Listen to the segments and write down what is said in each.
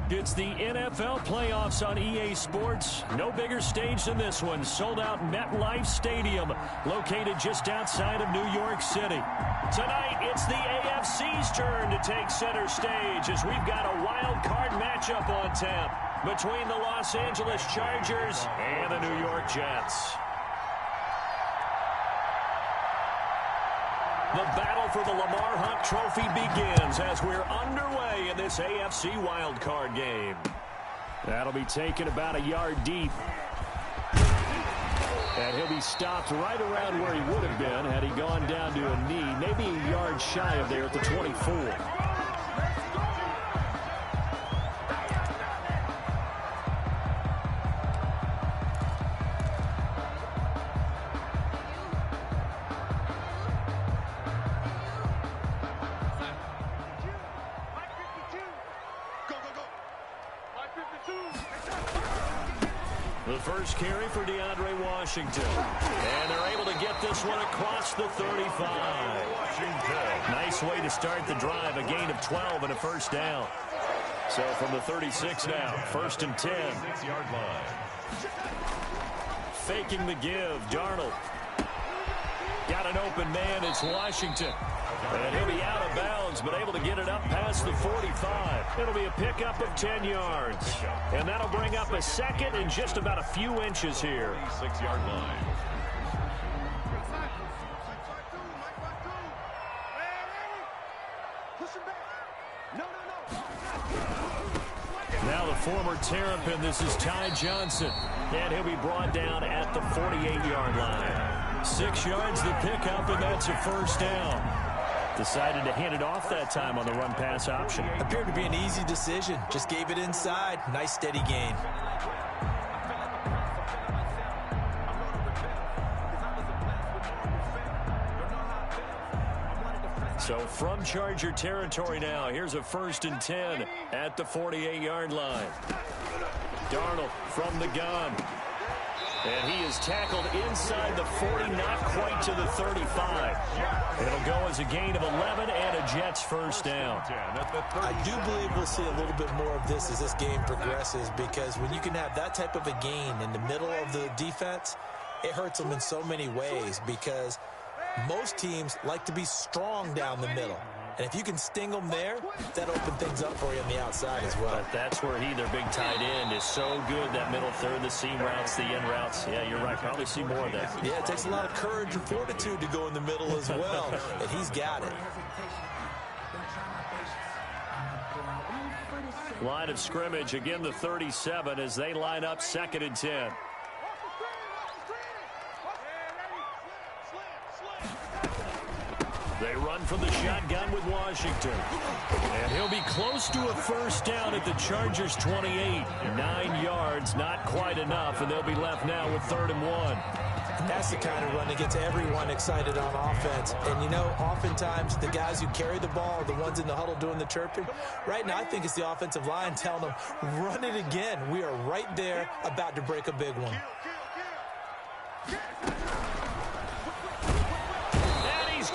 It's the NFL playoffs on EA Sports. No bigger stage than this one. Sold out MetLife Stadium, located just outside of New York City. Tonight, it's the AFC's turn to take center stage as we've got a wild card matchup on tap between the Los Angeles Chargers and the New York Jets. The battle for the Lamar Hunt Trophy begins as we're underway in this AFC wildcard game. That'll be taken about a yard deep. And he'll be stopped right around where he would have been had he gone down to a knee, maybe a yard shy of there at the 24. The first carry for DeAndre Washington. And they're able to get this one across the 35. Nice way to start the drive. A gain of 12 and a first down. So from the 36 now, 1st and 10. 6-yard line. Faking the give, Darnold. Got an open man, it's Washington. And he'll be out of bounds, but able to get it up past the 45. It'll be a pickup of 10 yards. And that'll bring up a second and just about a few inches here. 6-yard line. Now the former Terrapin, this is Ty Johnson. And he'll be brought down at the 48-yard line. 6 yards the pickup, and that's a first down. Decided to hand it off that time on the run-pass option. Appeared to be an easy decision. Just gave it inside. Nice, steady gain. So from Charger territory now, here's a 1st and 10 at the 48-yard line. Darnold from the gun. And he is tackled inside the 40, not quite to the 35. It'll go as a gain of 11 and a Jets first down. I do believe we'll see a little bit more of this as this game progresses, because when you can have that type of a gain in the middle of the defense, it hurts them in so many ways, because most teams like to be strong down the middle. And if you can sting them there, that opens things up for you on the outside as well. But that's where their big tight end, is so good, that middle third, the seam routes, the end routes. Yeah, you're right. Probably see more of that. Yeah, it takes a lot of courage and fortitude to go in the middle as well, and he's got it. Line of scrimmage, again the 37 as they line up 2nd and 10. They run from the shotgun with Washington. And he'll be close to a first down at the Chargers' 28. 9 yards, not quite enough, and they'll be left now with 3rd and 1. That's the kind of run that gets everyone excited on offense. And, you know, oftentimes the guys who carry the ball are the ones in the huddle doing the chirping. Right now, I think it's the offensive line telling them, run it again. We are right there about to break a big one.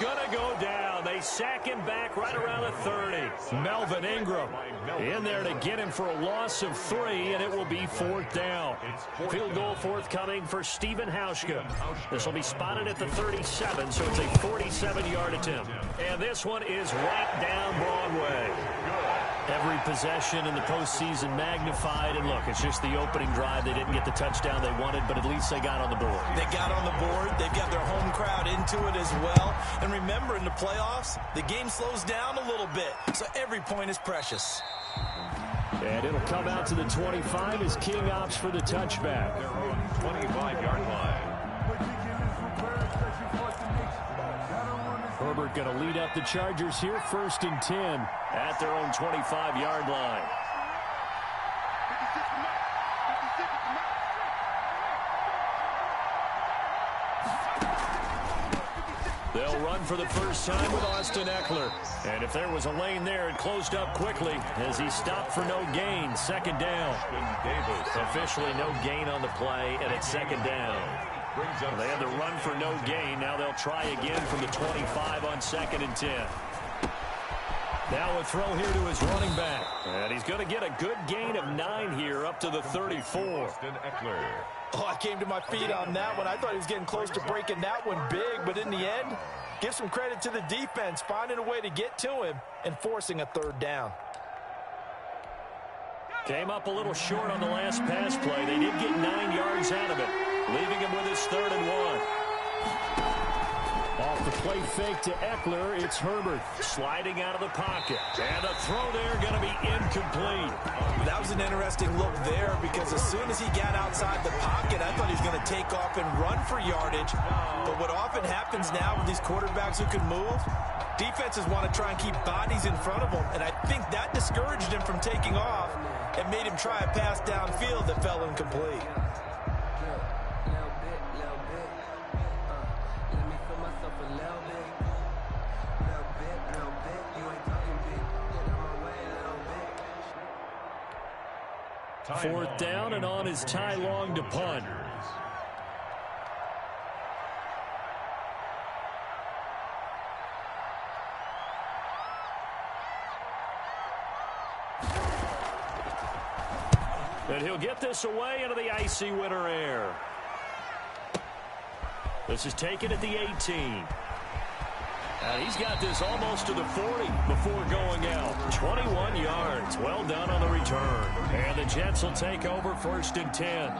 Going to go down. They sack him back right around the 30. Melvin Ingram in there to get him for a loss of 3, and it will be 4th down. Field goal forthcoming for Stephen Hauschka. This will be spotted at the 37, so it's a 47-yard attempt. And this one is right down Broadway. Every possession in the postseason magnified, and look, it's just the opening drive. They didn't get the touchdown they wanted, but at least they got on the board. They got on the board. They've got their home crowd into it as well. And remember, in the playoffs, the game slows down a little bit, so every point is precious. And it'll come out to the 25 as King opts for the touchback. Their own 25-yard line. Herbert going to lead up the Chargers here, 1st and 10 at their own 25-yard line. They'll run for the first time with Austin Eckler. And if there was a lane there, it closed up quickly as he stopped for no gain. 2nd down. Officially no gain on the play, and it's 2nd down. They had to run for no gain. Now they'll try again from the 25 on 2nd and 10. Now a throw here to his running back. And he's going to get a good gain of 9 here up to the 34. Oh, I came to my feet on that one. I thought he was getting close to breaking that one big, but in the end, give some credit to the defense, finding a way to get to him and forcing a third down. Came up a little short on the last pass play. They did get 9 yards out of it, leaving him with his 3rd and 1. Off the play fake to Eckler, it's Herbert sliding out of the pocket. And the throw there going to be incomplete. That was an interesting look there because as soon as he got outside the pocket, I thought he was going to take off and run for yardage. But what often happens now with these quarterbacks who can move, defenses want to try and keep bodies in front of them. And I think that discouraged him from taking off and made him try a pass downfield that fell incomplete. Fourth down, and on is Ty Long to punt. And he'll get this away into the icy winter air. This is taken at the 18. And he's got this almost to the 40 before going out. 21 yards. Well done on the return. And the Jets will take over 1st and 10.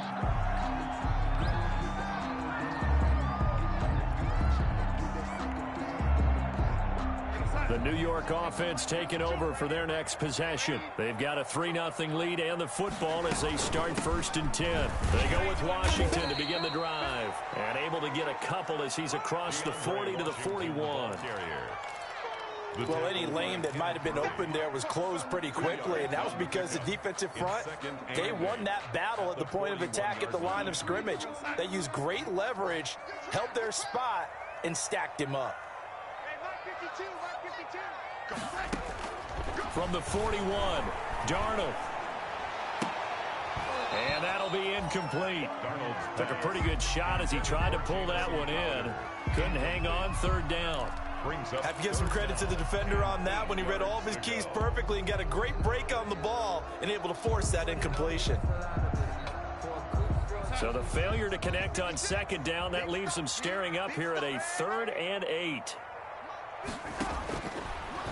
The New York offense taking over for their next possession. They've got a 3-0 lead and the football as they start 1st and 10. They go with Washington to begin the drive. And able to get a couple as he's across the 40 to the 41. Well, any lane that might have been open there was closed pretty quickly, and that was because the defensive front, they won that battle at the point of attack at the line of scrimmage. They used great leverage, held their spot, and stacked him up. From the 41, Darnold. And that'll be incomplete. Took a pretty good shot as he tried to pull that one in. Couldn't hang on, 3rd down. Have to give some credit to the defender on that when he read all of his keys perfectly and got a great break on the ball and able to force that incompletion. So the failure to connect on 2nd down, that leaves him staring up here at a 3rd and 8.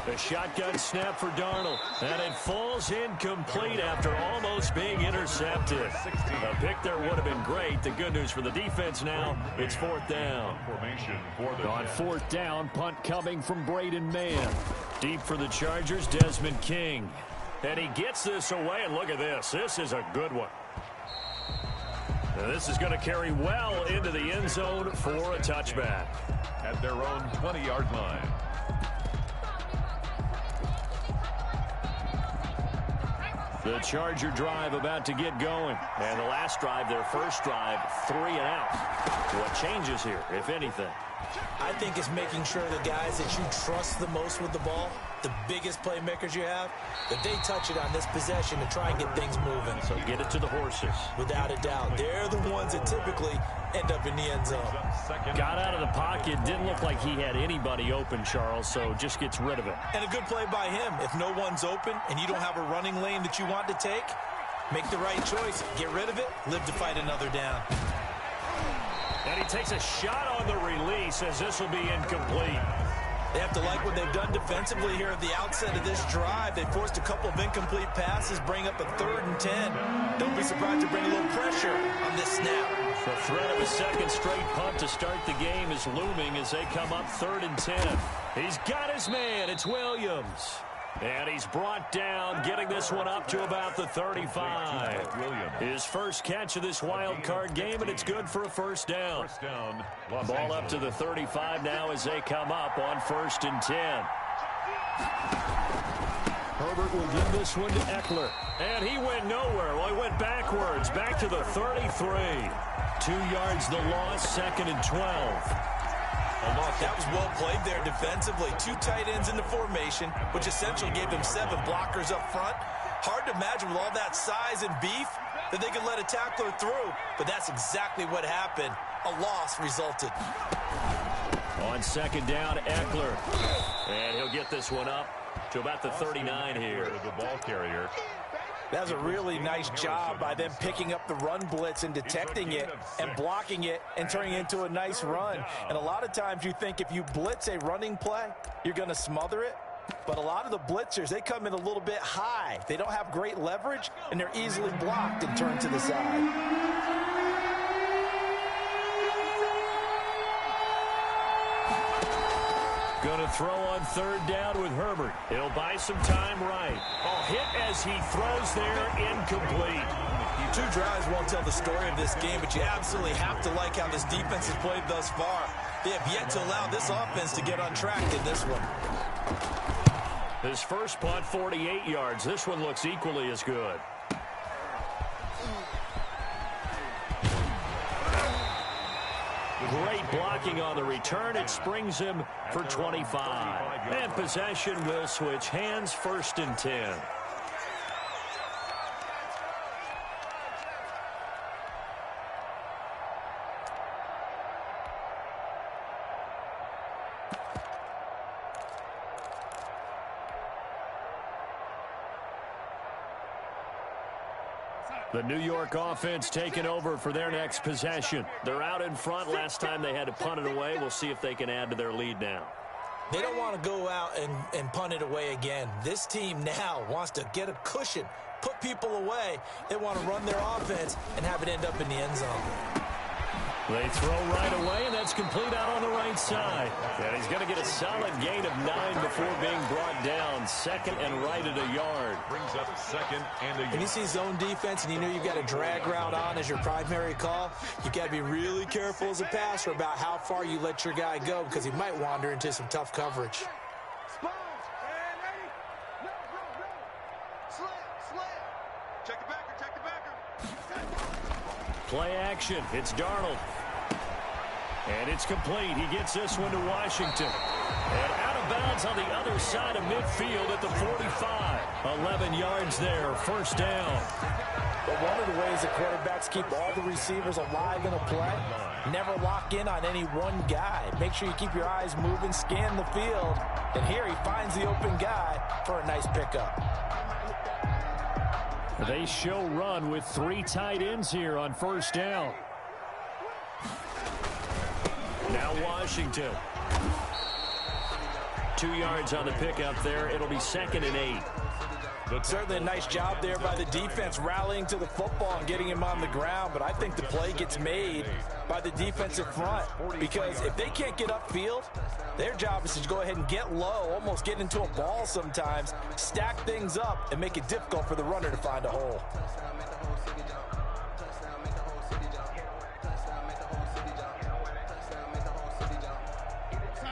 The shotgun snap for Darnold, and it falls incomplete after almost being intercepted. A pick there would have been great. The good news for the defense now, it's 4th down. On 4th down, punt coming from Braden Mann. Deep for the Chargers, Desmond King. And he gets this away, and look at this. This is a good one. Now this is going to carry well into the end zone for a touchback. At their own 20-yard line. The Charger drive about to get going. And the last drive, their first drive, 3 and out. What changes here, if anything? I think it's making sure the guys that you trust the most with the ball, the biggest playmakers you have, that they touch it on this possession to try and get things moving. So get it to the horses. Without a doubt. They're the ones that typically end up in the end zone. Got out of the pocket. Didn't look like he had anybody open, Charles, so just gets rid of it. And a good play by him. If no one's open and you don't have a running lane that you want to take, make the right choice. Get rid of it. Live to fight another down. And he takes a shot on the release as this will be incomplete. They have to like what they've done defensively here at the outset of this drive. They forced a couple of incomplete passes, bring up a 3rd and 10. Don't be surprised to bring a little pressure on this snap. The threat of a 2nd straight punt to start the game is looming as they come up 3rd and 10. He's got his man. It's Williams. And he's brought down, getting this one up to about the 35. His first catch of this wild card game, and it's good for a 1st down. Ball up to the 35 now as they come up on 1st and 10. Herbert will give this one to Eckler. And he went nowhere. Well, he went backwards, back to the 33. 2 yards the loss, 2nd and 12. That was well played there defensively. 2 tight ends in the formation, which essentially gave them 7 blockers up front. Hard to imagine with all that size and beef that they could let a tackler through, but that's exactly what happened. A loss resulted. On 2nd down, Eckler. And he'll get this one up to about the 39 here. The ball carrier. That's a really nice job by them picking up the run blitz and detecting it and blocking it and turning it into a nice run. And a lot of times you think if you blitz a running play, you're going to smother it. But a lot of the blitzers, they come in a little bit high. They don't have great leverage, and they're easily blocked and turned to the side. Going to throw on third down with Herbert. He'll buy some time right. Oh, hit as he throws there, incomplete. Two drives won't tell the story of this game, but you absolutely have to like how this defense has played thus far. They have yet to allow this offense to get on track in this one. His first punt, 48 yards. This one looks equally as good. Great blocking on the return. It springs him for 25. And possession will switch hands, 1st and 10. The New York offense taking over for their next possession. They're out in front. Last time they had to punt it away. We'll see if they can add to their lead now. They don't want to go out and punt it away again. This team now wants to get a cushion, put people away. They want to run their offense and have it end up in the end zone. They throw right away, and that's complete out on the right side. And he's going to get a solid gain of 9 before being brought down. Second and right at a yard. Brings up 2nd and a yard. When you see zone defense and you know you've got a drag route on as your primary call, you've got to be really careful as a passer about how far you let your guy go because he might wander into some tough coverage. Play action. It's Darnold. And it's complete. He gets this one to Washington. And out of bounds on the other side of midfield at the 45. 11 yards there. 1st down. But one of the ways that quarterbacks keep all the receivers alive in a play, never lock in on any one guy. Make sure you keep your eyes moving, scan the field. And here he finds the open guy for a nice pickup. They show run with 3 tight ends here on 1st down. Now Washington. 2 yards on the pickup there. It'll be 2nd and 8. Certainly a nice job there by the defense rallying to the football and getting him on the ground, but I think the play gets made by the defensive front because if they can't get upfield, their job is to go ahead and get low, almost get into a ball sometimes, stack things up, and make it difficult for the runner to find a hole.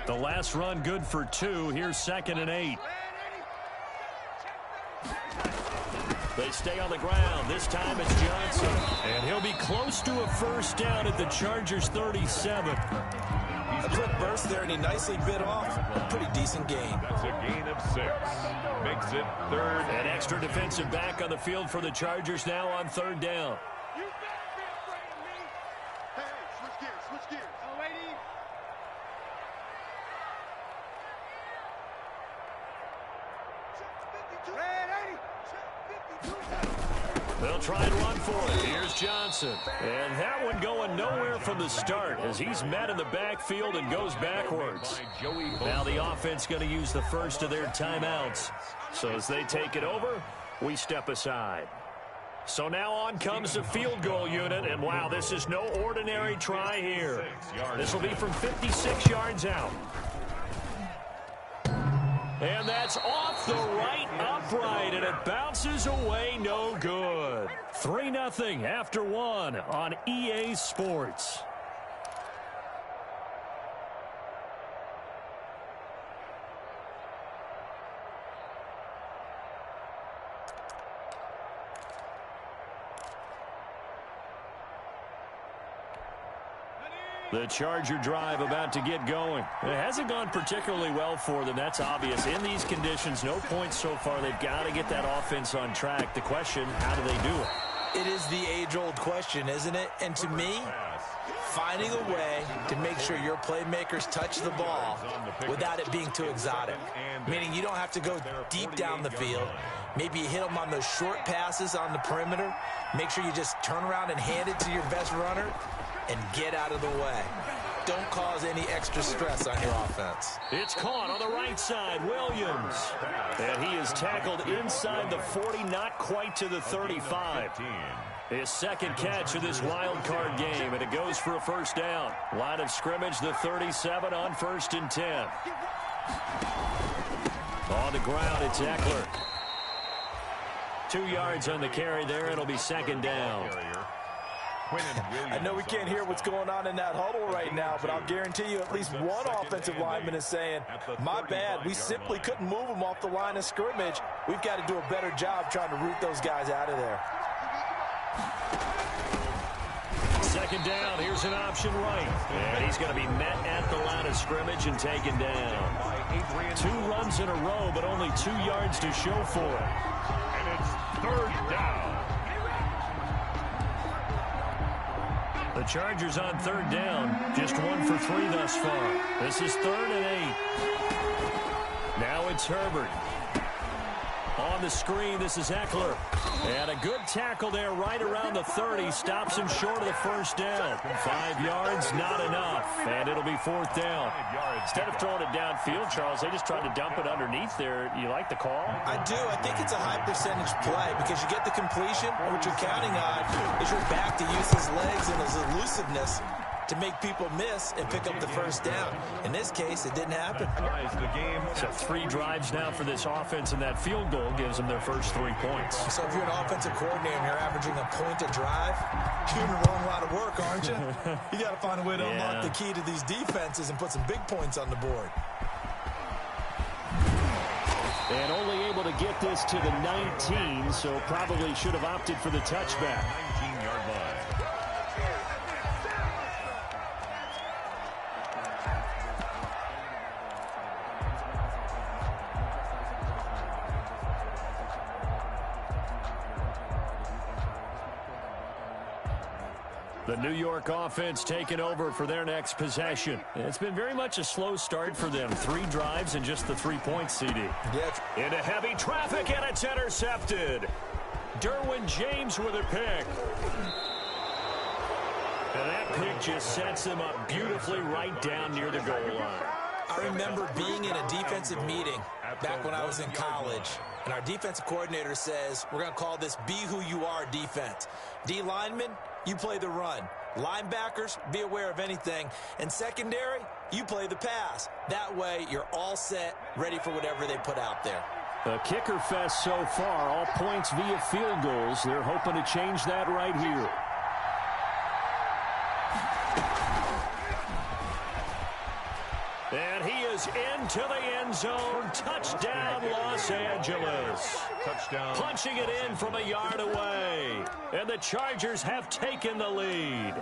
The last run good for 2. Here's 2nd and 8. They stay on the ground. This time it's Johnson. And he'll be close to a 1st down at the Chargers' 37. A quick burst there, and he nicely bit off. A pretty decent gain. That's a gain of 6. Makes it 3rd. An extra defensive back on the field for the Chargers now on 3rd down. You better be afraid of me. Hey, switch gears, switch gears. Oh, lady. They'll try and run for it. Here's Johnson. And that one going nowhere from the start as he's met in the backfield and goes backwards. Now the offense going to use the first of their timeouts. So as they take it over, we step aside. So now on comes the field goal unit. And wow, this is no ordinary try here. This will be from 56 yards out. And that's off the right upright, and it bounces away no good. 3-0 after 1 on EA Sports. The Charger drive about to get going. It hasn't gone particularly well for them. That's obvious. In these conditions, no points so far. They've got to get that offense on track. The question, how do they do it? It is the age-old question, isn't it? And to me, finding a way to make sure your playmakers touch the ball without it being too exotic. Meaning you don't have to go deep down the field. Maybe you hit them on those short passes on the perimeter. Make sure you just turn around and hand it to your best runner and get out of the way. Don't cause any extra stress on your offense. It's caught on the right side, Williams. And he is tackled inside the 40, not quite to the 35. His second catch of this wild card game, and it goes for a first down. Line of scrimmage, the 37 on 1st and 10. On the ground, it's Eckler. 2 yards on the carry there. It'll be second down. I know we can't hear what's going on in that huddle right now, but I'll guarantee you at least one offensive lineman is saying, my bad, we simply couldn't move them off the line of scrimmage. We've got to do a better job trying to root those guys out of there. Second down, here's an option right. And he's going to be met at the line of scrimmage and taken down. 2 runs in a row, but only 2 yards to show for it. And it's 3rd down. The Chargers on 3rd down, just 1 for 3 thus far. This is 3rd and 8. Now it's Herbert. On the screen, this is Eckler. And a good tackle there right around the 30. Stops him short of the first down. 5 yards, not enough. And it'll be 4th down. Instead of throwing it downfield, Charles, they just tried to dump it underneath there. You like the call? I do. I think it's a high percentage play because you get the completion, and what you're counting on is your back to use his legs and his elusiveness to make people miss and pick up the first down. In this case, it didn't happen. So 3 drives now for this offense, and that field goal gives them their first 3 points. So if you're an offensive coordinator and you're averaging a point a drive, you're doing a wrong lot of work, aren't you? You got to find a way to unlock the key to these defenses and put some big points on the board. And only able to get this to the 19, so probably should have opted for the touchback. 19-yard line. The New York offense taking over for their next possession. It's been very much a slow start for them. 3 drives and just the 3 points, CD. Yeah. Into heavy traffic, and it's intercepted. Derwin James with a pick. And that pick just sets them up beautifully right down near the goal line. I remember being in a defensive meeting back when I was in college, and our defensive coordinator says, we're going to call this Be Who You Are defense. D linemen, you play the run. Linebackers, be aware of anything. And secondary, you play the pass. That way, you're all set, ready for whatever they put out there. A kicker fest so far, all points via field goals. They're hoping to change that right here. And he is into the end zone. Touchdown, Los Angeles. Touchdown. Punching it in from a yard away. And the Chargers have taken the lead.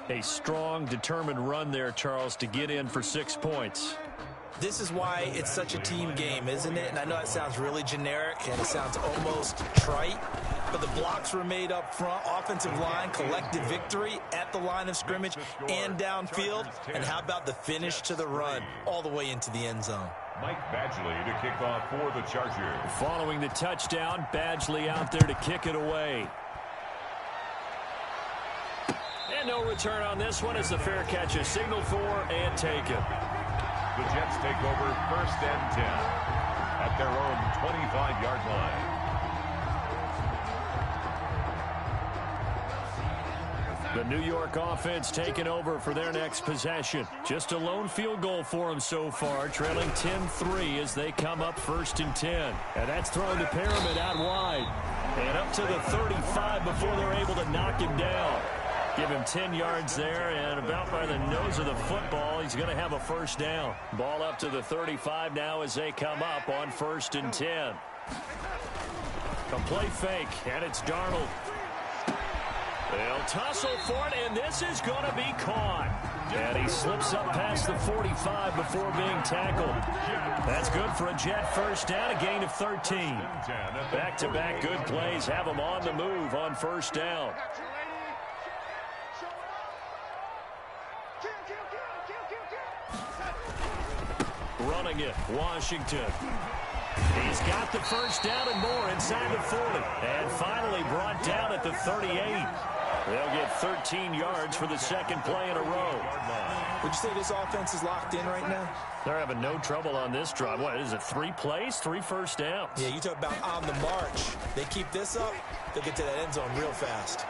A strong, determined run there, Charles, to get in for 6 points. This is why it's such a team game, isn't it? And I know it sounds really generic and it sounds almost trite, but the blocks were made up front, offensive line, collective victory at the line of scrimmage and downfield. And how about the finish to the run all the way into the end zone? Mike Badgley to kick off for the Chargers. Following the touchdown, Badgley out there to kick it away. And no return on this one as the fair catch is signaled for and taken. The Jets take over 1st and 10 at their own 25-yard line. The New York offense taking over for their next possession. Just a lone field goal for them so far, trailing 10-3 as they come up 1st and 10. And that's thrown to Pyramid out wide. And up to the 35 before they're able to knock him down. Give him 10 yards there, and about by the nose of the football, he's going to have a first down. Ball up to the 35 now as they come up on 1st and 10. A play fake, and it's Darnold. They'll tussle for it, and this is going to be caught. And he slips up past the 45 before being tackled. That's good for a Jet first down, a gain of 13. Back-to-back good plays have them on the move on 1st down. running it, Washington. He's got the first down and more inside the 40. And finally brought down at the 38. They'll get 13 yards for the second play in a row. Would you say this offense is locked in right now? They're having no trouble on this drive. What is it, 3 plays, 3 first downs? Yeah, you talk about on the march. They keep this up, they'll get to that end zone real fast.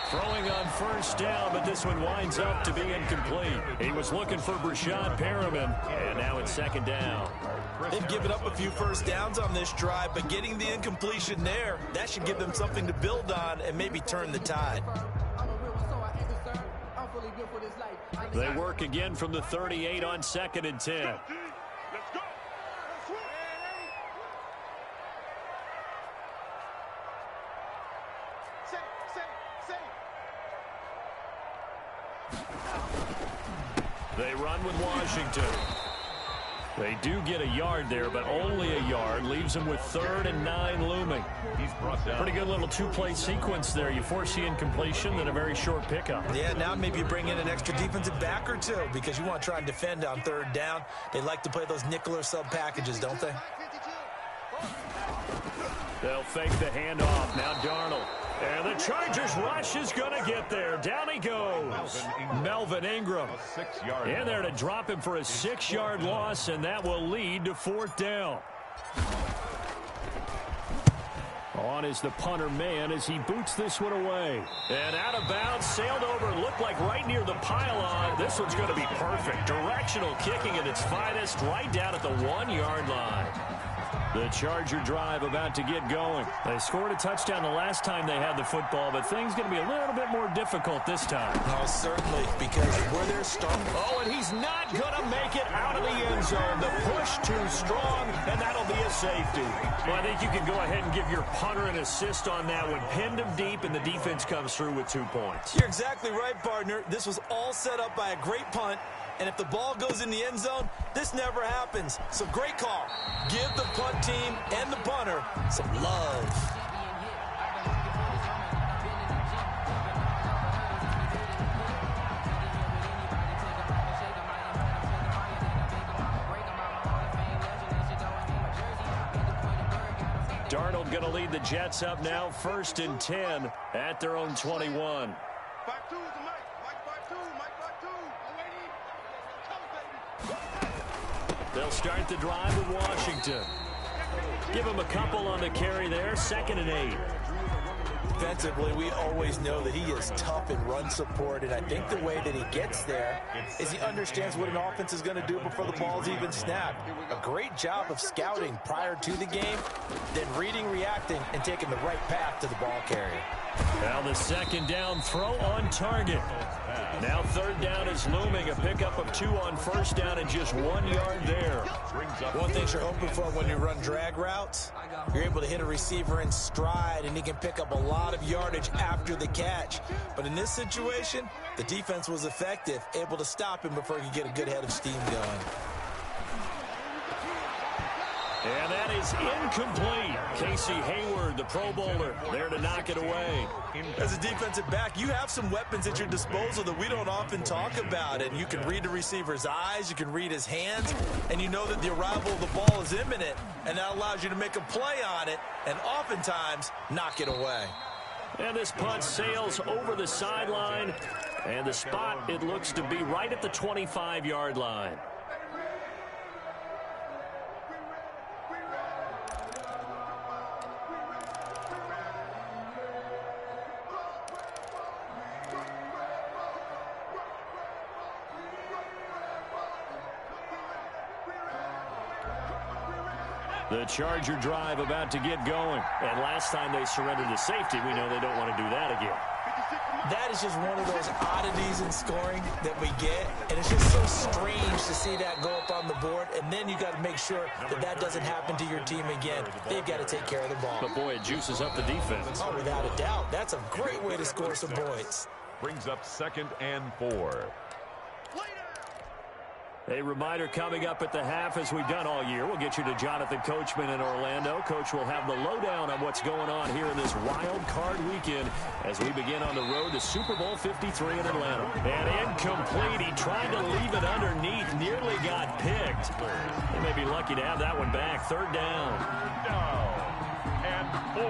Throwing on first down, but this one winds up to be incomplete. He was looking for Brashad Perriman, and now it's second down. They've given up a few first downs on this drive, but getting the incompletion there, that should give them something to build on and maybe turn the tide. They work again from the 38 on 2nd and 10. Let's go. They run with Washington. They do get a yard there, but only a yard. Leaves them with 3rd and 9 looming. He's brought down. Pretty good little 2-play sequence there. You force the incompletion, then a very short pickup. Yeah, now maybe you bring in an extra defensive back or two because you want to try and defend on 3rd down. They like to play those nickel or sub packages, don't they? They'll fake the handoff. Now Darnold. And the Chargers rush is going to get there. Down he goes. Melvin Ingram. A 6-yard. In there to drop him for a 6-yard loss, and that will lead to 4th down. On is the punter man as he boots this one away. And out of bounds, sailed over, looked like right near the pylon. This one's going to be perfect. Directional kicking at its finest, right down at the 1-yard line. The Charger drive about to get going. They scored a touchdown the last time they had the football, but things going to be a little bit more difficult this time. Oh, certainly, because where they're starting. Oh, and he's not going to make it out of the end zone. The push too strong, and that'll be a safety. Well, I think you can go ahead and give your punter an assist on that one. Pinned him deep, and the defense comes through with 2 points. You're exactly right, partner. This was all set up by a great punt. And if the ball goes in the end zone, this never happens. So great call. Give the punt team and the punter some love. Darnold going to lead the Jets up now, 1st and 10 at their own 21. 5-2 is Mike. Mike 5-2. Mike 5-2. They'll start the drive with Washington. Give him a couple on the carry there. 2nd and 8. Defensively, we always know that he is tough in run support, and I think the way that he gets there is he understands what an offense is going to do before the ball's even snapped. A great job of scouting prior to the game, then reading, reacting, and taking the right path to the ball carrier. Now the 2nd down throw on target. Now 3rd down is looming. A pickup of 2 on 1st down and just 1 yard there. One thing you're hoping for when you run drag routes, you're able to hit a receiver in stride, and he can pick up a lot of yardage after the catch. But in this situation, the defense was effective, able to stop him before he could get a good head of steam going. And that is incomplete. Casey Hayward, the Pro Bowler, there to knock it away. As a defensive back, you have some weapons at your disposal that we don't often talk about. And you can read the receiver's eyes, you can read his hands, and you know that the arrival of the ball is imminent. And that allows you to make a play on it and oftentimes knock it away. And this punt sails over the sideline. And the spot, it looks to be right at the 25-yard line. The Charger drive about to get going. And last time they surrendered to safety, we know they don't want to do that again. That is just one of those oddities in scoring that we get. And it's just so strange to see that go up on the board. And then you got to make sure that that doesn't happen to your team again. They've got to take care of the ball. But, boy, it juices up the defense. Oh, without a doubt. That's a great way to score some points. Brings up 2nd and 4. A reminder coming up at the half, as we've done all year. We'll get you to Jonathan Coachman in Orlando. Coach will have the lowdown on what's going on here in this wild card weekend as we begin on the road to Super Bowl 53 in Atlanta. And incomplete. He tried to leave it underneath. Nearly got picked. They may be lucky to have that one back. Third down. And 4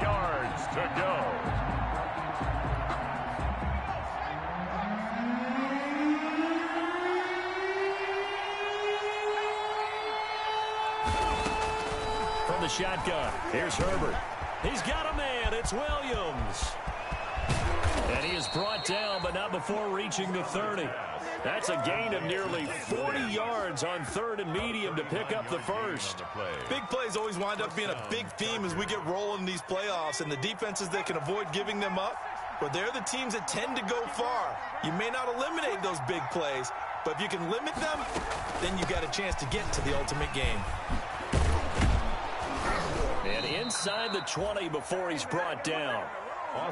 yards to go. From the shotgun, here's Herbert. He's got a man. It's Williams. And he is brought down, but not before reaching the 30. That's a gain of nearly 40 yards on 3rd and medium to pick up the first. Big plays always wind up being a big theme as we get rolling in these playoffs, and the defenses that can avoid giving them up, but they're the teams that tend to go far. You may not eliminate those big plays, but if you can limit them, then you got a chance to get to the ultimate game. And inside the 20 before he's brought down.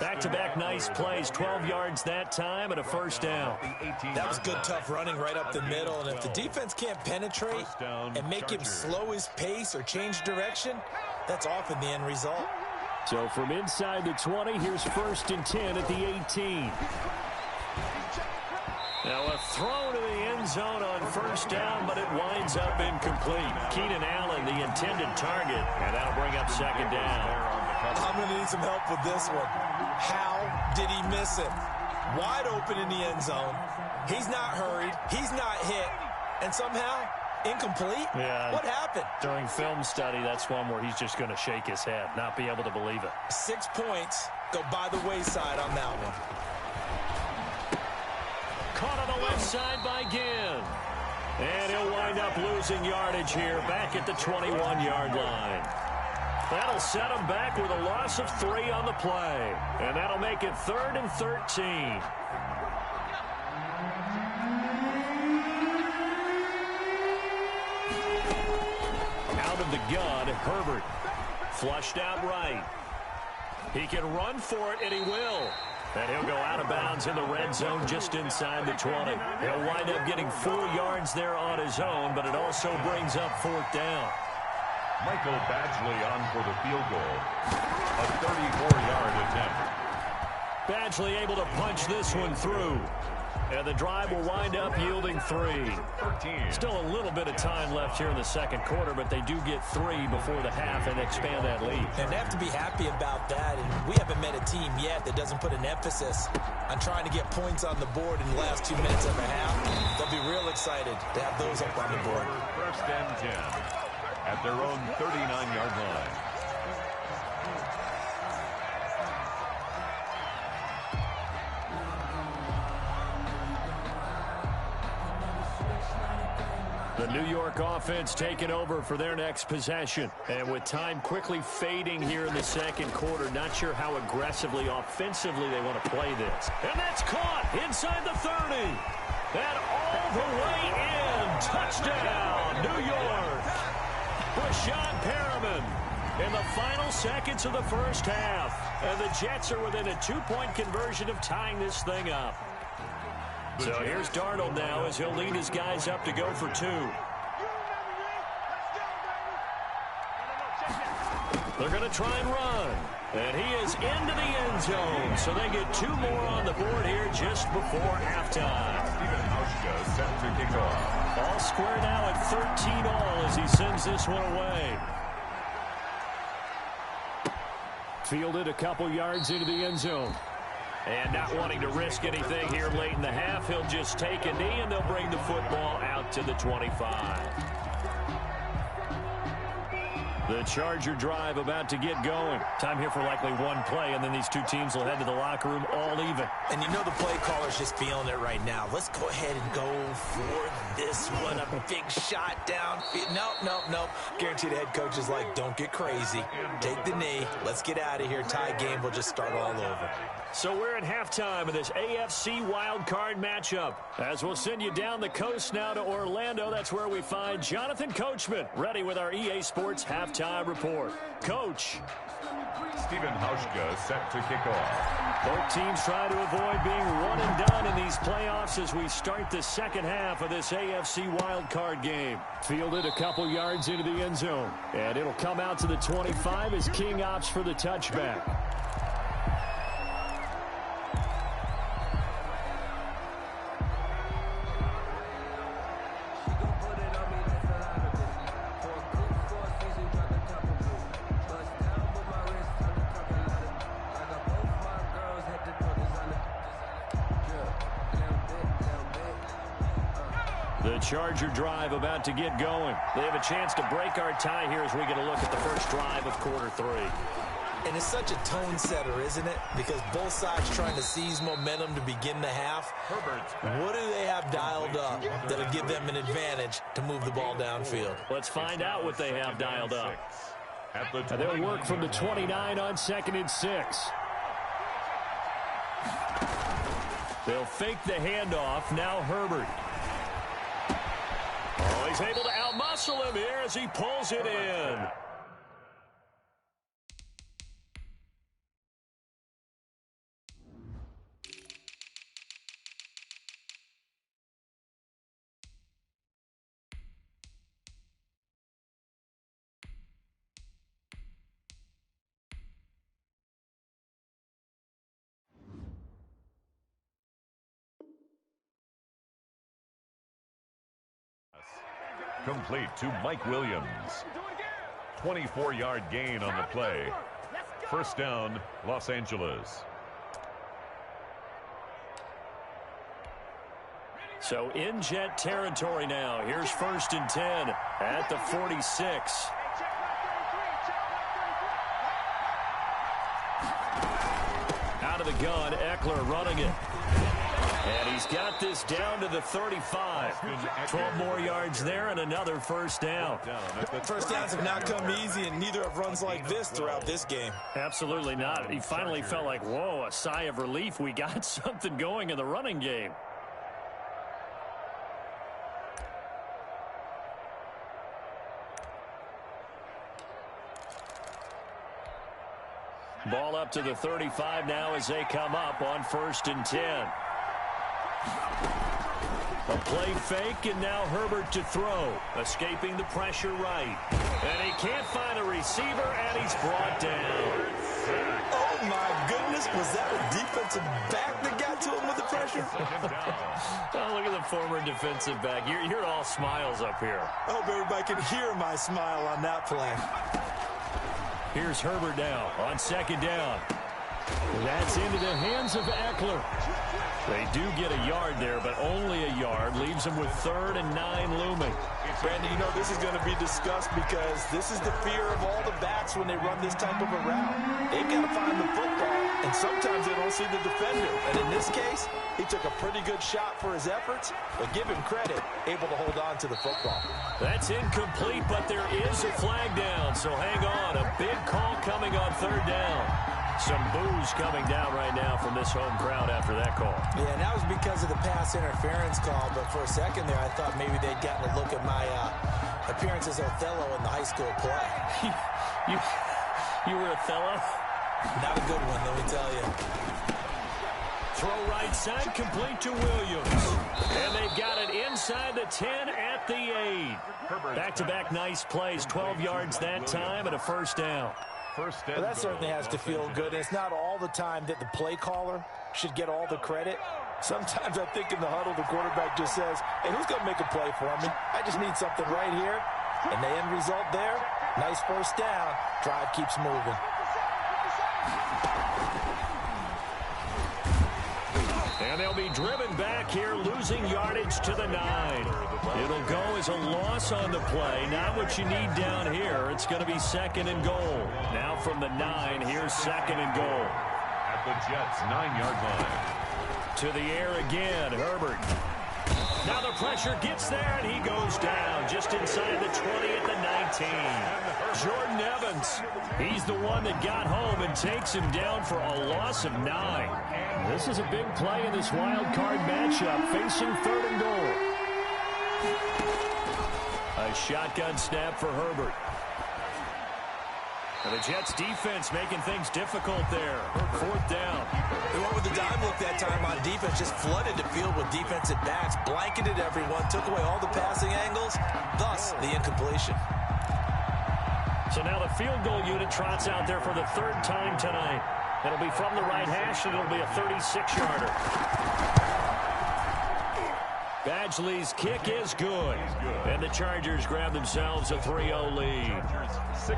Back-to-back nice plays, 12 yards that time and a first down. That was good, tough running right up the middle, and if the defense can't penetrate and make him slow his pace or change direction, that's often the end result. So from inside the 20, here's 1st and 10 at the 18. Now a throw to the end zone on 1st down, but it winds up incomplete. Keenan Allen, the intended target, and that'll bring up 2nd down. I'm going to need some help with this one. How did he miss it? Wide open in the end zone. He's not hurried. He's not hit. And somehow, incomplete? Yeah. What happened? During film study, that's one where he's just going to shake his head, not be able to believe it. 6 points go by the wayside on that one. Caught on the left side by Ginn. And he'll wind up losing yardage here back at the 21-yard line. That'll set him back with a loss of 3 on the play. And that'll make it 3rd and 13. Out of the gun, Herbert. Flushed out right. He can run for it, and he will. And he'll go out of bounds in the red zone just inside the 20. He'll wind up getting 4 yards there on his own, but it also brings up 4th down. Michael Badgley on for the field goal. A 34-yard attempt. Badgley able to punch this one through. And the drive will wind up yielding 3. Still a little bit of time left here in the 2nd quarter, but they do get 3 before the half and expand that lead. And they have to be happy about that. And we haven't met a team yet that doesn't put an emphasis on trying to get points on the board in the last 2 minutes of a half. They'll be real excited to have those up on the board. 1st and 10 at their own 39-yard line. The New York offense taking over for their next possession. And with time quickly fading here in the 2nd quarter, not sure how aggressively, offensively they want to play this. And that's caught inside the 30. And all the way in. Touchdown, New York. Brashad Perriman in the final seconds of the 1st half. And the Jets are within a 2-point conversion of tying this thing up. So here's Darnold now as he'll lead his guys up to go for 2. They're going to try and run. And he is into the end zone. So they get 2 more on the board here just before halftime. Set to kick off. All square now at 13 all as he sends this one away. Fielded a couple yards into the end zone. And not wanting to risk anything here late in the half, he'll just take a knee and they'll bring the football out to the 25. The Charger drive about to get going. Time here for likely 1 play, and then these 2 teams will head to the locker room all even. And you know the play caller's just feeling it right now. Let's go ahead and go for this one. A big shot down. Nope. Guaranteed the head coach is like, don't get crazy. Take the knee. Let's get out of here. Tie game. We'll just start all over. So we're at halftime of this AFC wildcard matchup. As we'll send you down the coast now to Orlando, that's where we find Jonathan Coachman, ready with our EA Sports halftime report. Coach. Steven Hauschka set to kick off. Both teams try to avoid being one and done in these playoffs as we start the second half of this AFC wildcard game. Fielded a couple yards into the end zone. And it'll come out to the 25 as King opts for the touchback. The Charger drive about to get going. They have a chance to break our tie here as we get a look at the first drive of quarter 3. And it's such a tone setter, isn't it? Because both sides trying to seize momentum to begin the half. What do they have dialed up that'll give them an advantage to move the ball downfield? Let's find out what they have dialed up. They'll work from the 29 on 2nd and 6. They'll fake the handoff. Now Herbert. Oh, he's able to outmuscle him here as he pulls it in. Complete to Mike Williams. 24-yard gain on the play. First down, Los Angeles. So in Jet territory now. Here's 1st and 10 at the 46. Out of the gun, Eckler running it. And he's got this down to the 35. 12 more yards there and another first down. First downs have not come easy, and neither have runs like this throughout this game. Absolutely not. He finally felt like, whoa, a sigh of relief. We got something going in the running game. Ball up to the 35 now as they come up on 1st and 10. A play fake, and now Herbert to throw. Escaping the pressure right. And he can't find a receiver, and he's brought down. Oh, my goodness. Was that a defensive back that got to him with the pressure? Oh, look at the former defensive back. You're all smiles up here. I hope everybody can hear my smile on that play. Here's Herbert now on 2nd down. That's into the hands of Eckler. They do get a yard there, but only a yard. Leaves them with 3rd and 9 looming. Brandon, you know this is going to be discussed because this is the fear of all the backs when they run this type of a route. They've got to find the football, and sometimes they don't see the defender. And in this case, he took a pretty good shot for his efforts, but give him credit, able to hold on to the football. That's incomplete, but there is a flag down, so hang on. A big call coming on 3rd down. Some boos coming down right now from this home crowd after that call. Yeah, and that was because of the pass interference call, but for a second there, I thought maybe they'd gotten a look at my appearance as Othello in the high school play. You were Othello? Not a good one, let me tell you. Throw right side, complete to Williams. And they've got it inside the 10 at the 8. Back-to-back nice plays, 12 yards that time and a first down. Well, that certainly has to feel good. It's not all the time that the play caller should get all the credit. Sometimes I think in the huddle, the quarterback just says, hey, who's going to make a play for me? I just need something right here. And the end result there, nice first down. Drive keeps moving. And they'll be driven back here, losing yardage to the 9. It'll go as a loss on the play. Not what you need down here. It's going to be 2nd and goal. Now from the 9, here's 2nd and goal. At the Jets' 9-yard line. To the air again, Herbert. Now the pressure gets there, and he goes down just inside the 20 at the 19. Jordan Evans, he's the one that got home and takes him down for a loss of 9. This is a big play in this wild card matchup, facing 3rd and goal. A shotgun snap for Herbert. And the Jets defense making things difficult there. 4th down. They went with the dime look that time on defense, just flooded the field with defensive backs, blanketed everyone, took away all the passing angles, thus the incompletion. So now the field goal unit trots out there for the 3rd time tonight. It'll be from the right hash, and it'll be a 36-yarder. Badgley's kick is good. And the Chargers grab themselves a 3-0 lead.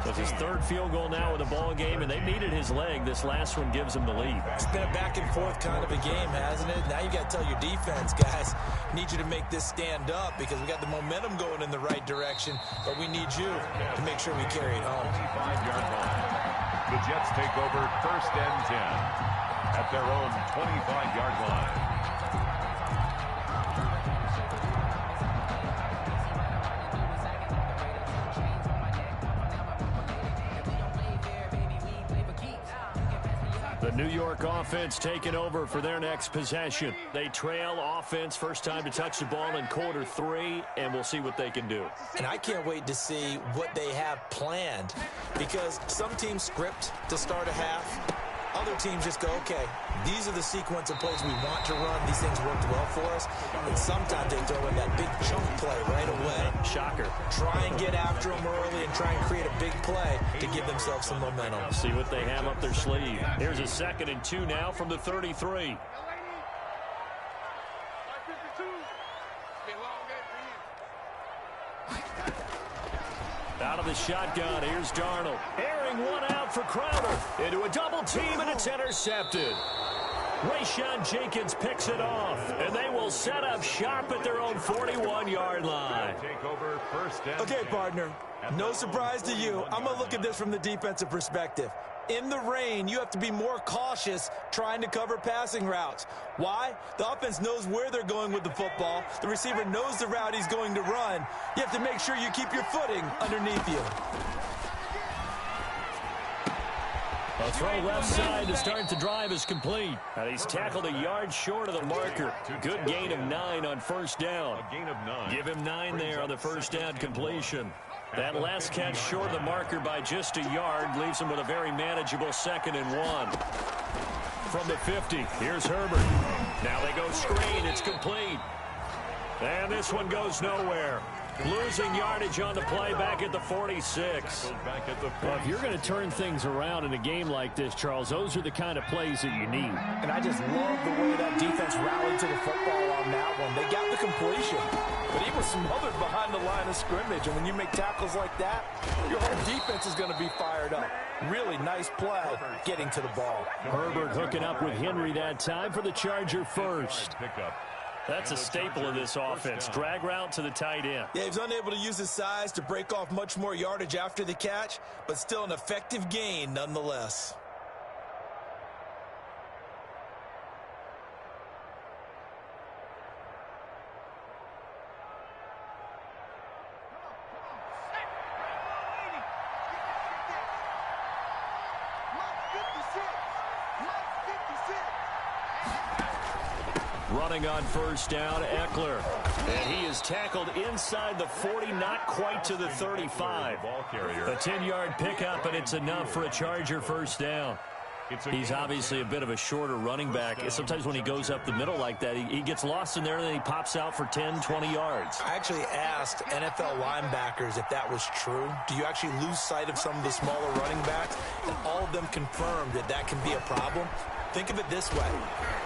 It's his 3rd field goal now in the ball game, and they needed his leg. This last one gives him the lead. It's been a back-and-forth kind of a game, hasn't it? Now you got to tell your defense, guys, need you to make this stand up because we got the momentum going in the right direction, but we need you to make sure we carry it home. 25-yard line. The Jets take over 1st and 10 at their own 25-yard line. The New York offense taking over for their next possession. They trail offense, first time to touch the ball in quarter 3, and we'll see what they can do. And I can't wait to see what they have planned because some teams script to start a half. Other teams just go, okay, these are the sequence of plays we want to run. These things worked well for us. And sometimes they throw in that big chunk play right away. Shocker. Try and get after them early and try and create a big play to give themselves some momentum. See what they have up their sleeve. Here's a 2nd and 2 now from the 33. Out of the shotgun, here's Darnold. Airing one out for Crowder. Into a double team, and it's intercepted. Rayshon Jenkins picks it off, and they will set up shop at their own 41-yard line. Take over 1st and Okay, partner, no surprise to you. I'm going to look at this from the defensive perspective. In the rain, you have to be more cautious trying to cover passing routes. Why? The offense knows where they're going with the football. The receiver knows the route he's going to run. You have to make sure you keep your footing underneath you. A throw left side to start the drive is complete. And he's tackled a yard short of the marker. Good gain of 9 on 1st down. a gain of 9. Give him 9 there on the 1st down completion. That last catch short of the marker by just a yard leaves him with a very manageable 2nd and 1. From the 50, here's Herbert. Now they go screen. It's complete. And this one goes nowhere. Losing yardage on the play back at the 46. Well, if you're going to turn things around in a game like this, Charles, those are the kind of plays that you need. And I just love the way that defense rallied to the football on that one. They got the completion, but he was smothered behind the line of scrimmage. And when you make tackles like that, your whole defense is going to be fired up. Really nice play getting to the ball. Herbert hooking up with Henry that time for the Charger first. That's a staple of this offense. Drag route to the tight end. Yeah, he's unable to use his size to break off much more yardage after the catch, but still an effective gain nonetheless. Running on 1st down, Eckler. And he is tackled inside the 40, not quite to the 35. A 10-yard pickup, and it's enough for a Charger 1st down. He's obviously a bit of a shorter running back. Sometimes when he goes up the middle like that, he gets lost in there, and then he pops out for 10, 20 yards. I actually asked NFL linebackers if that was true. Do you actually lose sight of some of the smaller running backs? And all of them confirmed that that can be a problem. Think of it this way.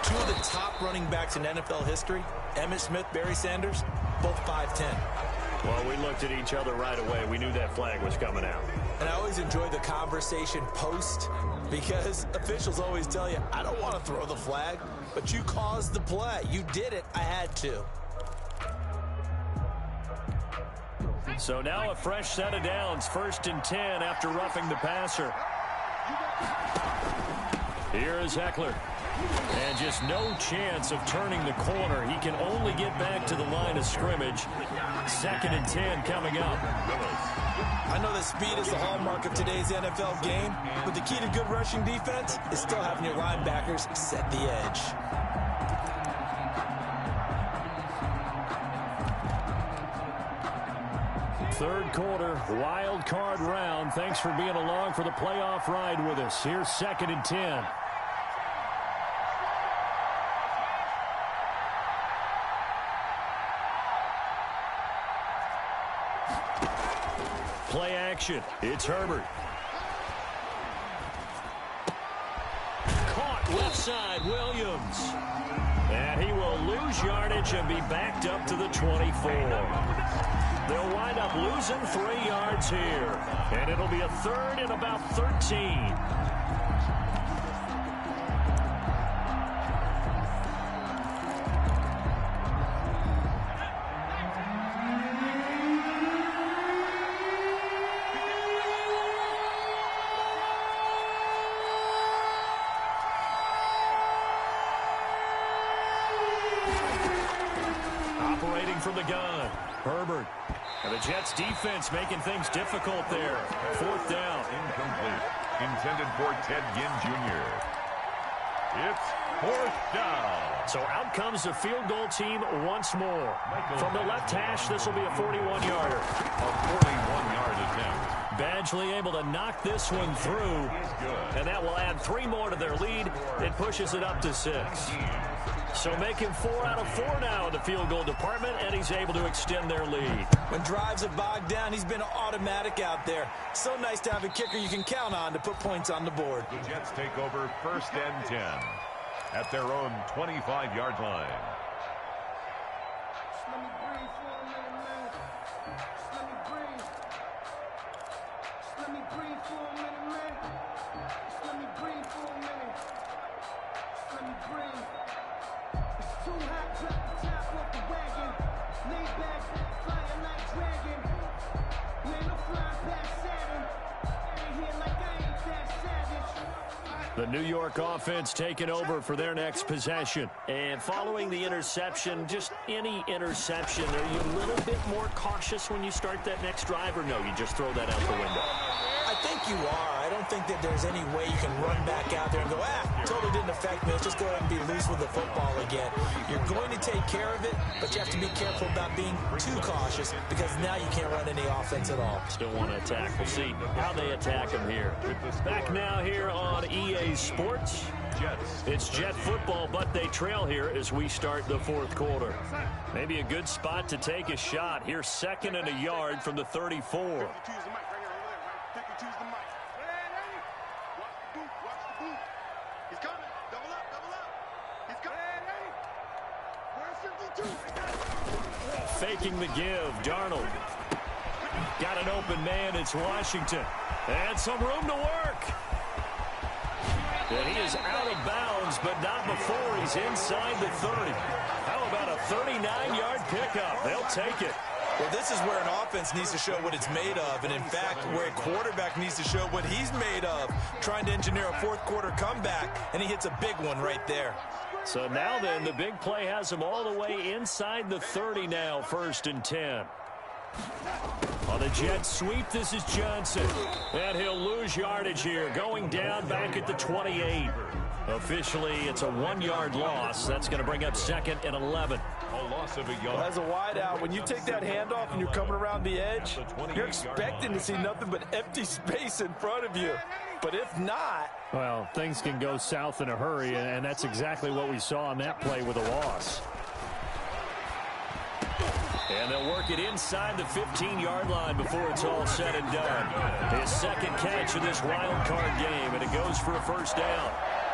2 of the top running backs in NFL history, Emmitt Smith, Barry Sanders, both 5'10". Well, we looked at each other right away. We knew that flag was coming out. And I always enjoy the conversation post because officials always tell you, I don't want to throw the flag, but you caused the play. You did it. I had to. So now a fresh set of downs. 1st and 10 after roughing the passer. Here is Eckler. And just no chance of turning the corner. He can only get back to the line of scrimmage. 2nd and 10 coming up. I know that speed is the hallmark of today's NFL game, but the key to good rushing defense is still having your linebackers set the edge. Third quarter, wild card round. Thanks for being along for the playoff ride with us. Here's 2nd and 10. Play action. It's Herbert. Caught left side, Williams. And he will lose yardage and be backed up to the 24. They'll wind up losing 3 yards here. And it'll be a 3rd and about 13. Operating from the gun, Herbert. And the Jets defense making things difficult there. 4th down. Incomplete. Intended for Ted Ginn Jr. It's 4th down. So out comes the field goal team once more. From the left hash, this will be a 41-yarder. A 41-yard attempt. Badgley able to knock this one through. And that will add 3 more to their lead. It pushes it up to 6. So making 4 out of 4 now in the field goal department, and he's able to extend their lead. When drives have bogged down, he's been automatic out there. So nice to have a kicker you can count on to put points on the board. The Jets take over 1st and 10 at their own 25-yard line. Let me breathe for a minute, man. Let me breathe. Let me breathe for a minute, man. Let me breathe for a minute. Let me breathe. It's too hot, drop the top off the wagon. Lay back, flying like dragon. Man, I'm flying past Saturn. Ain't here like I ain't that savage. The New York offense taking over for their next possession. And following the interception, just any interception, are you a little bit more cautious when you start that next drive, or no, you just throw that out the window? I think you are. I don't think that there's any way you can run back out there and go, totally didn't affect me. Let's just go ahead and be loose with the football again. You're going to take care of it, but you have to be careful about being too cautious because now you can't run any offense at all. Still want to attack. We'll see how they attack him here. Back now here on EA Sports. It's Jet football, but they trail here as we start the 4th quarter. Maybe a good spot to take a shot. Here's 2nd and a yard from the 34. Faking the give, Darnold. Got an open man, it's Washington. And some room to work. And he is out of bounds, but not before he's inside the 30. How about a 39-yard pickup? They'll take it. Well, this is where an offense needs to show what it's made of, and in fact, where a quarterback needs to show what he's made of, trying to engineer a 4th quarter comeback, and he hits a big one right there. So now then, the big play has him all the way inside the 30 now, 1st and 10. On the jet sweep, this is Johnson. And he'll lose yardage here, going down back at the 28. Officially, it's a 1-yard loss. That's going to bring up 2nd and 11. A loss of a yard. Well, as a wideout, when you take that handoff and you're coming around the edge, you're expecting to see nothing but empty space in front of you. But if not... Well, things can go south in a hurry, and that's exactly what we saw on that play with a loss. And they'll work it inside the 15-yard line before it's all said and done. His 2nd catch of this wild card game, and it goes for a 1st down.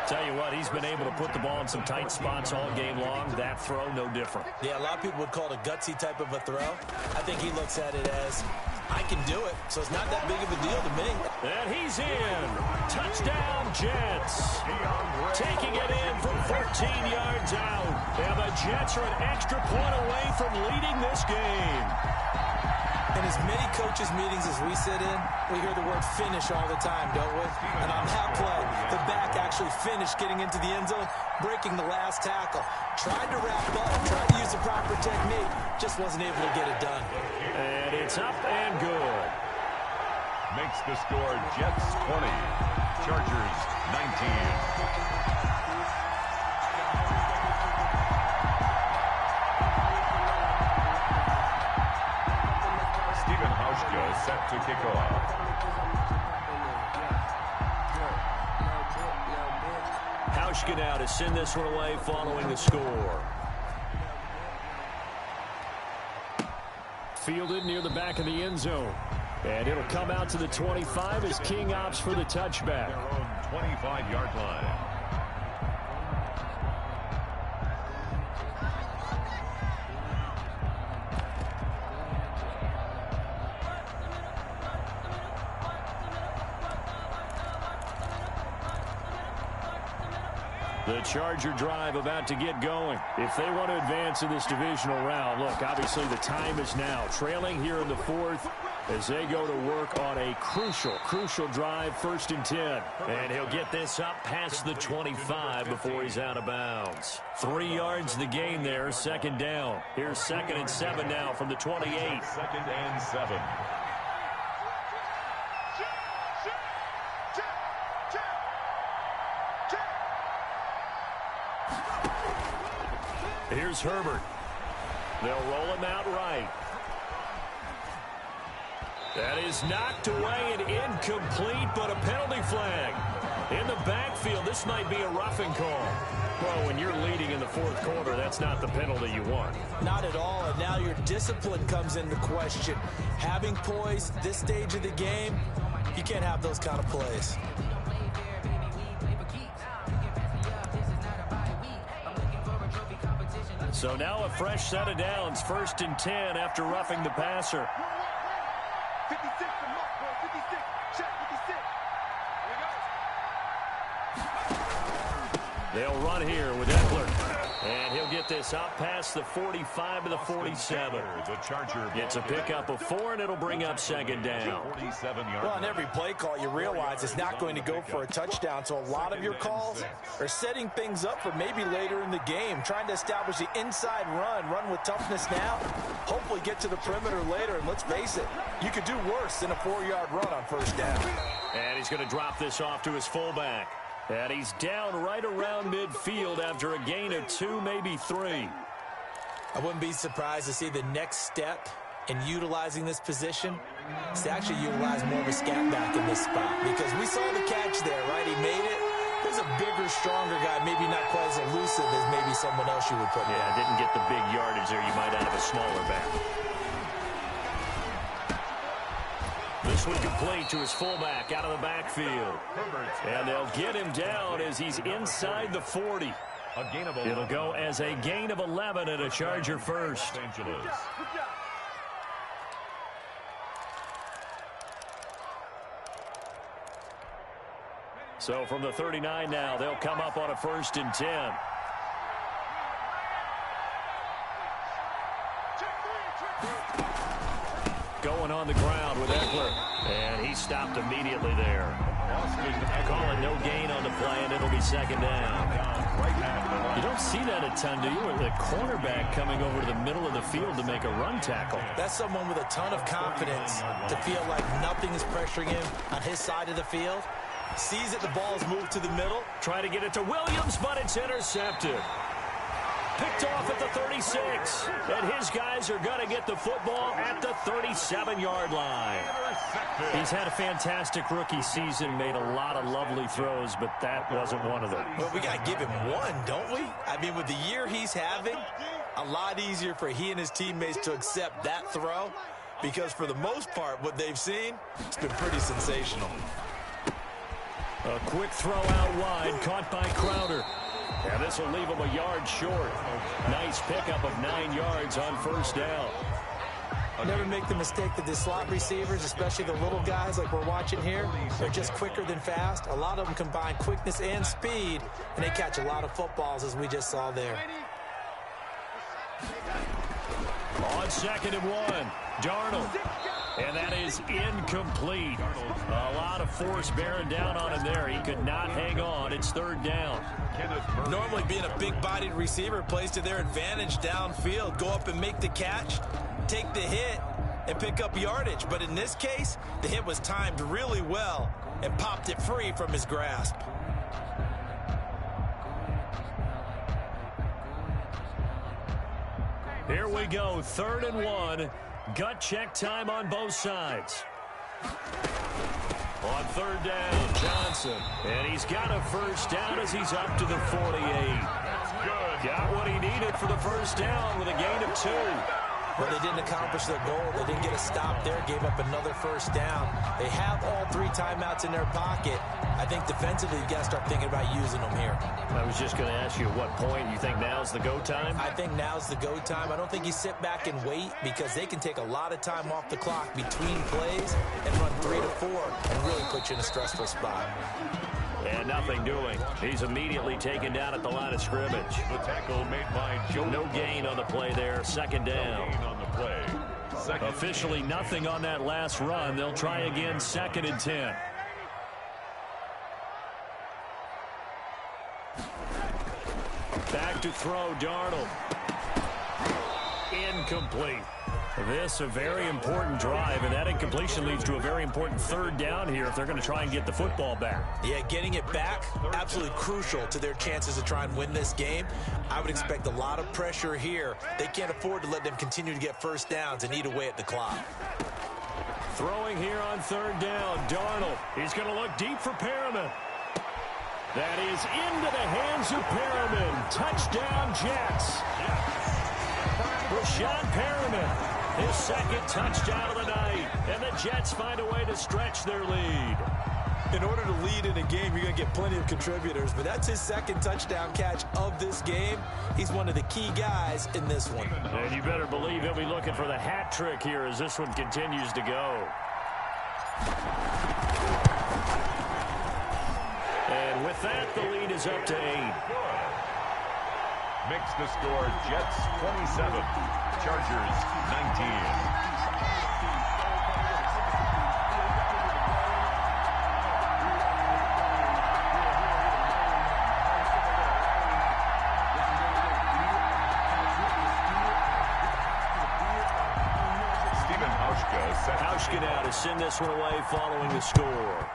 Tell you what, he's been able to put the ball in some tight spots all game long. That throw, no different. Yeah, a lot of people would call it a gutsy type of a throw. I think he looks at it as, I can do it, so it's not that big of a deal to me. And he's in. Touchdown, Jets. Taking it in from 14 yards out. And the Jets are an extra point away from leading this game. In as many coaches' meetings as we sit in, we hear the word finish all the time, don't we? And on that play, the back actually finished getting into the end zone, breaking the last tackle. Tried to wrap up, tried to use the proper technique, just wasn't able to get it done. And it's up and good. Makes the score Jets 20, Chargers 19. set to kick off. Hauschka now to send this one away following the score. Fielded near the back of the end zone. And it'll come out to the 25 as King opts for the touchback. Their own 25-yard line. The Charger drive about to get going. If they want to advance in this divisional round, look, obviously the time is now. Trailing here in the fourth as they go to work on a crucial drive, 1st and 10. And he'll get this up past the 25 before he's out of bounds. 3 yards the gain there, 2nd down. Here's 2nd and 7 now from the 28. 2nd and 7. Here's Herbert. They'll roll him out right. That is knocked away and incomplete, but a penalty flag. In the backfield, this might be a roughing call. Well, when you're leading in the 4th quarter, that's not the penalty you want. Not at all, and now your discipline comes into question. Having poise this stage of the game, you can't have those kind of plays. So now a fresh set of downs, 1st and 10 after roughing the passer. 56 to Mark, bro. 56. Check 56. They'll run here with Eckler. And he'll get this up past the 45 to the 47. The Charger It's a pickup of 4, and it'll bring up 2nd down. 47-yard Well, on every play call, you realize it's not going to go for a touchdown, so a lot of your calls are setting things up for maybe later in the game, trying to establish the inside run with toughness now, hopefully get to the perimeter later, and let's face it, you could do worse than a 4-yard run on 1st down. And he's going to drop this off to his fullback. And he's down right around midfield after a gain of 2, maybe 3. I wouldn't be surprised to see the next step in utilizing this position is to actually utilize more of a scat back in this spot, because we saw the catch there, right? He made it. There's a bigger, stronger guy, maybe not quite as elusive as maybe someone else you would put in. Yeah, didn't get the big yardage there. You might out of a smaller back. This one complete to his fullback out of the backfield. And they'll get him down as he's inside the 40. A gain of 11. It'll go as a gain of 11 and a Charger first. Los Angeles. So from the 39 now, they'll come up on a 1st and 10. Going on the ground with Eckler. And he stopped immediately there. Calling no gain on the play, and it'll be 2nd down. You don't see that a ton, do you? With the cornerback coming over to the middle of the field to make a run tackle. That's someone with a ton of confidence to feel like nothing is pressuring him on his side of the field. Sees that the ball is moved to the middle. Try to get it to Williams, but it's intercepted. Picked off at the 36. And his guys are going to get the football at the 37-yard line. He's had a fantastic rookie season, made a lot of lovely throws, but that wasn't one of them. Well, we got to give him one, don't we? I mean, with the year he's having, a lot easier for he and his teammates to accept that throw, because for the most part, what they've seen, it's been pretty sensational. A quick throw out wide, caught by Crowder. And this will leave him a yard short. Nice pickup of 9 yards on 1st down. Never make the mistake that the slot receivers, especially the little guys like we're watching here, they're just quicker than fast. A lot of them combine quickness and speed, and they catch a lot of footballs, as we just saw there. On 2nd and 1, Darnold. And that is incomplete. A lot of force bearing down on him there. He could not hang on. It's 3rd down. Normally being a big-bodied receiver plays to their advantage downfield. Go up and make the catch, take the hit, and pick up yardage. But in this case, the hit was timed really well and popped it free from his grasp. Here we go, 3rd and 1. Gut check time on both sides. On third down, Johnson. And he's got a first down as he's up to the 48. Got what he needed for the first down with a gain of 2. Well, they didn't accomplish their goal. They didn't get a stop there, gave up another first down. They have all 3 timeouts in their pocket. I think defensively, you got to start thinking about using them here. I was just going to ask you at what point you think now's the go time? I think now's the go time. I don't think you sit back and wait because they can take a lot of time off the clock between plays and run 3 to 4 and really put you in a stressful spot. And nothing doing. He's immediately taken down at the line of scrimmage. The tackle made by Joe. No gain on the play there. Second down. No gain on the play. Officially nothing on that last run. They'll try again, 2nd and 10. Back to throw, Darnold. Incomplete. This a very important drive, and that incompletion leads to a very important third down here if they're going to try and get the football back. Yeah, getting it back, absolutely crucial to their chances to try and win this game. I would expect a lot of pressure here. They can't afford to let them continue to get first downs and eat away at the clock. Throwing here on third down, Darnold. He's going to look deep for Perriman. That is into the hands of Perriman. Touchdown, Jets. Rashad Perriman. His second touchdown of the night, and the Jets find a way to stretch their lead. In order to lead in a game, you're going to get plenty of contributors, but that's his second touchdown catch of this game. He's one of the key guys in this one. And you better believe he'll be looking for the hat trick here as this one continues to go. And with that, the lead is up to 8. Makes the score Jets 27, Chargers 19. Hauschka now to send this one away following the score.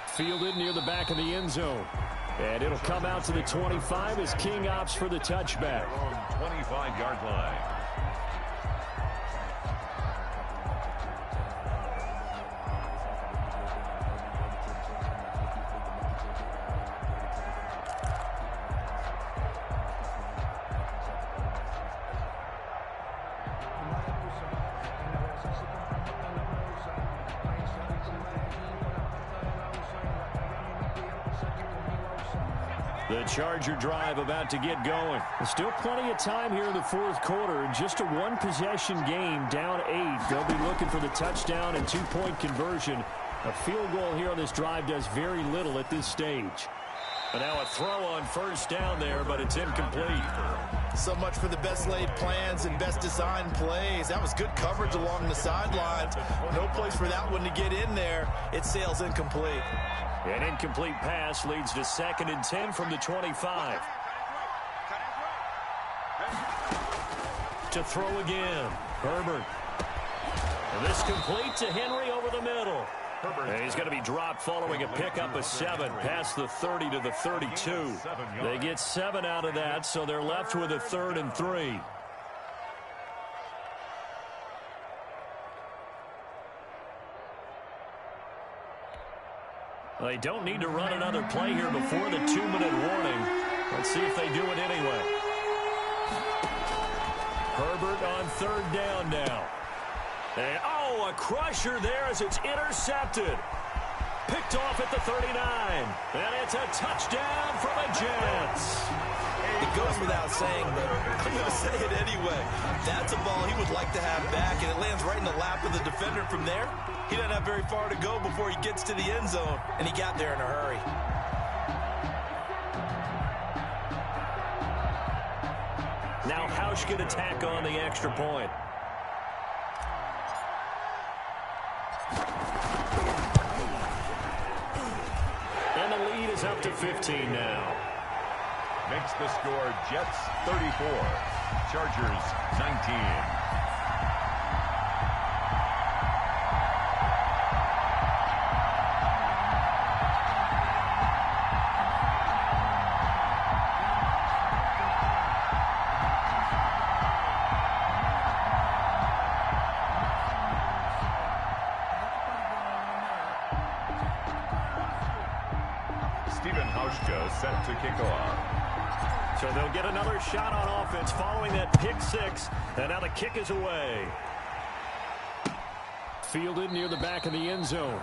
Fielded near the back of the end zone. And it'll come out to the 25 as King opts for the touchback. 25-yard line. The Charger drive about to get going. There's still plenty of time here in the fourth quarter. Just a one-possession game, down 8. They'll be looking for the touchdown and 2-point conversion. A field goal here on this drive does very little at this stage. And now a throw on first down there, but it's incomplete. So much for the best laid plans and best designed plays. That was good coverage along the sidelines. No place for that one to get in there. It sails incomplete. An incomplete pass leads to 2nd and 10 from the 25. To throw again, Herbert. And this complete to Henry over the middle. And he's going to be dropped following a pickup of 7 past the 30 to the 32. They get 7 out of that, so they're left with a 3rd and 3. They don't need to run another play here before the 2-minute warning. Let's see if they do it anyway. Herbert on 3rd down now. And, oh, a crusher there as it's intercepted. Picked off at the 39. And it's a touchdown for the Jets. It goes without saying, but I'm going to say it anyway. That's a ball he would like to have back, and it lands right in the lap of the defender from there. He doesn't have very far to go before he gets to the end zone, and he got there in a hurry. Now Hauschka to tack on the extra point. And the lead is up to 15 now. Makes the score Jets 34, Chargers 19. Steven Hauschka set to kick off. So they'll get another shot on offense following that pick six. And now the kick is away. Fielded near the back of the end zone.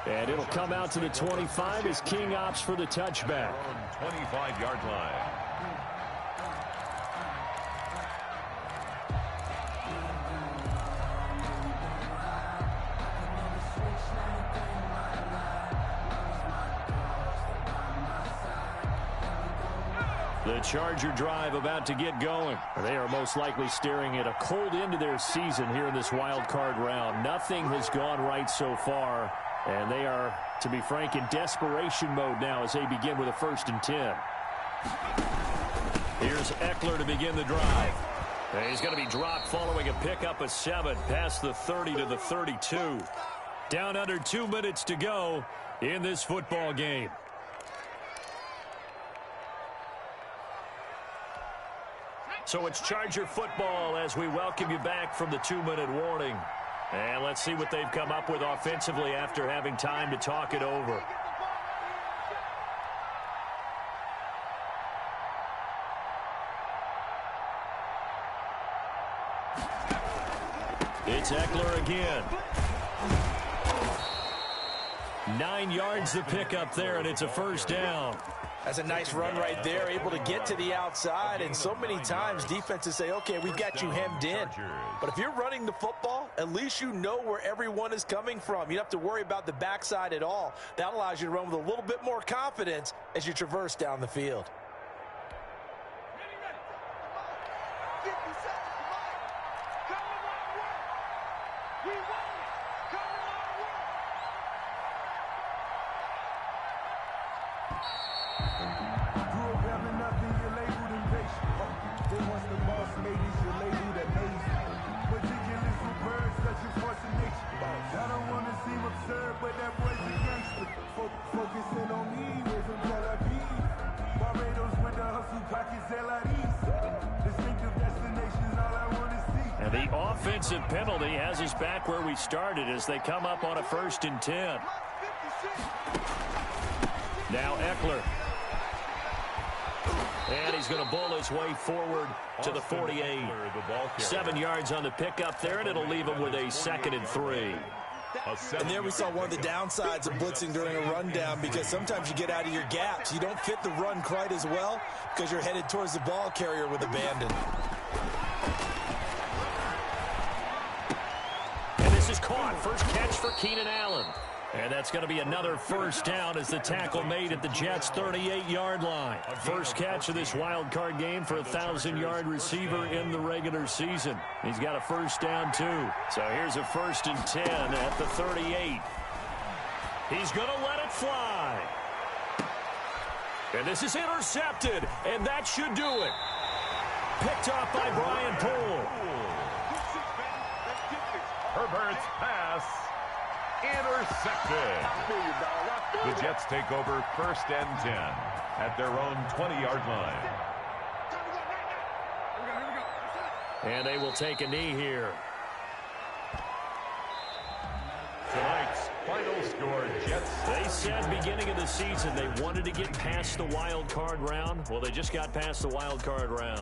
And it'll come out to the 25 as King opts for the touchback. 25-yard line. The Charger drive about to get going. They are most likely staring at a cold end to their season here in this wild card round. Nothing has gone right so far, and they are, to be frank, in desperation mode now as they begin with a 1st and 10. Here's Eckler to begin the drive. And he's going to be dropped following a pickup of 7 past the 30 to the 32. Down under 2 minutes to go in this football game. So it's Charger football as we welcome you back from the 2-minute warning. And let's see what they've come up with offensively after having time to talk it over. It's Eckler again. 9 yards to pick up there, and it's a 1st down. That's a nice run right there, able to get to the outside. And so many times defenses say, okay, we've got you hemmed in. But if you're running the football, at least you know where everyone is coming from. You don't have to worry about the backside at all. That allows you to run with a little bit more confidence as you traverse down the field. And the offensive penalty has us back where we started as they come up on a 1st and 10. Now Eckler. And he's going to bowl his way forward to the 48. 7 yards on the pickup there, and it'll leave him with a 2nd and 3. And there we saw one of the downsides of blitzing during a rundown, because sometimes you get out of your gaps. You don't fit the run quite as well because you're headed towards the ball carrier with abandon. And this is caught. First catch for Keenan Allen. And that's going to be another 1st down as the tackle made at the Jets' 38-yard line. First catch of this wild card game for a 1,000-yard receiver in the regular season. He's got a 1st down, too. So here's a 1st and 10 at the 38. He's going to let it fly. And this is intercepted, and that should do it. Picked off by Brian Poole. Herbert's pass intercepted. The Jets take over 1st and 10 at their own 20-yard line. And they will take a knee here. Tonight's final score, Jets. They said beginning of the season they wanted to get past the wild card round. Well, they just got past the wild card round.